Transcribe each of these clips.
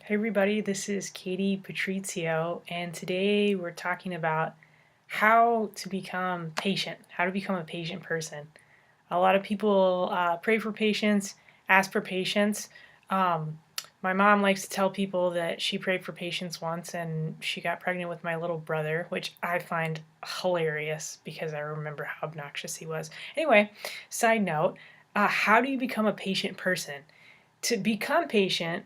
Hey everybody, this is Katie Patrizio, and today we're talking about how to become patient, how to become a patient person. A lot of people pray for patience, ask for patience. Um, my mom likes to tell people that she prayed for patience once and she got pregnant with my little brother, which I find hilarious because I remember how obnoxious he was. Anyway, side note, how do you become a patient person? To become patient,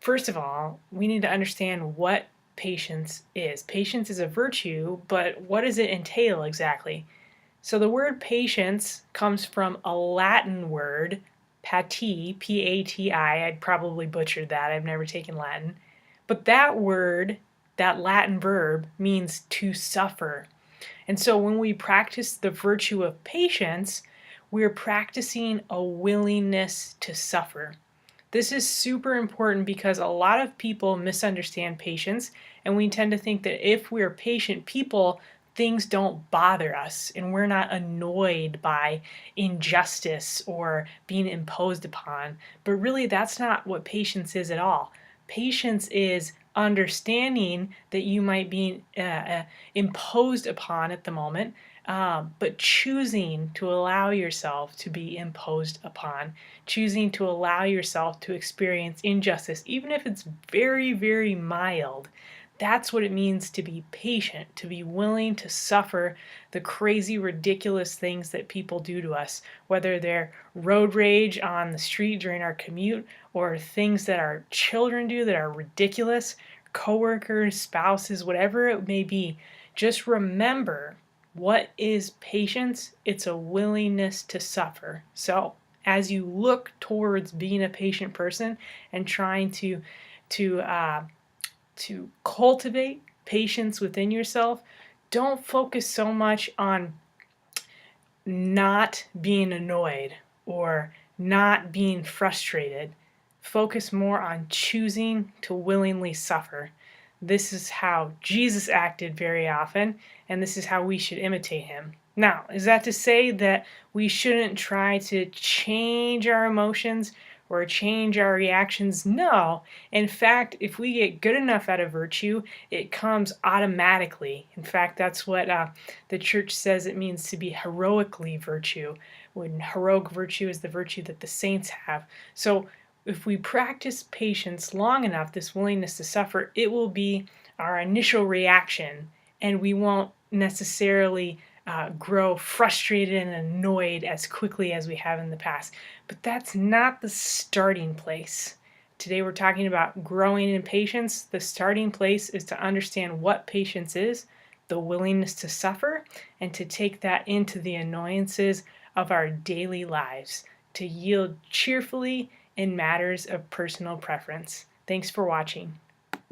first of all, we need to understand what patience is. Patience is a virtue, but what does it entail exactly? So the word patience comes from a Latin word, pati, P-A-T-I. I'd probably butchered that. I've never taken Latin. But that word, that Latin verb, means to suffer. And so when we practice the virtue of patience, we're practicing a willingness to suffer. This is super important because a lot of people misunderstand patience, and we tend to think that if we're patient people, things don't bother us and we're not annoyed by injustice or being imposed upon. But really, that's not what patience is at all. Patience is understanding that you might be imposed upon at the moment, but choosing to allow yourself to be imposed upon, choosing to allow yourself to experience injustice, even if it's very, very mild. That's what it means to be patient, to be willing to suffer the crazy, ridiculous things that people do to us, whether they're road rage on the street during our commute or things that our children do that are ridiculous, coworkers, spouses, whatever it may be. Just remember, what is patience? It's a willingness to suffer. So, as you look towards being a patient person and trying to uh, to cultivate patience within yourself, don't focus so much on not being annoyed or not being frustrated. Focus more on choosing to willingly suffer. This is how Jesus acted very often, and this is how we should imitate him. Now, is that to say that we shouldn't try to change our emotions or change our reactions? No. In fact, if we get good enough at a virtue, it comes automatically. In fact, that's what the church says it means to be heroically virtue, when heroic virtue is the virtue that the saints have. So if we practice patience long enough, this willingness to suffer, it will be our initial reaction, and we won't necessarily grow frustrated and annoyed as quickly as we have in the past. But that's not the starting place. Today we're talking about growing in patience. The starting place is to understand what patience is, the willingness to suffer, and to take that into the annoyances of our daily lives, to yield cheerfully in matters of personal preference. Thanks for watching.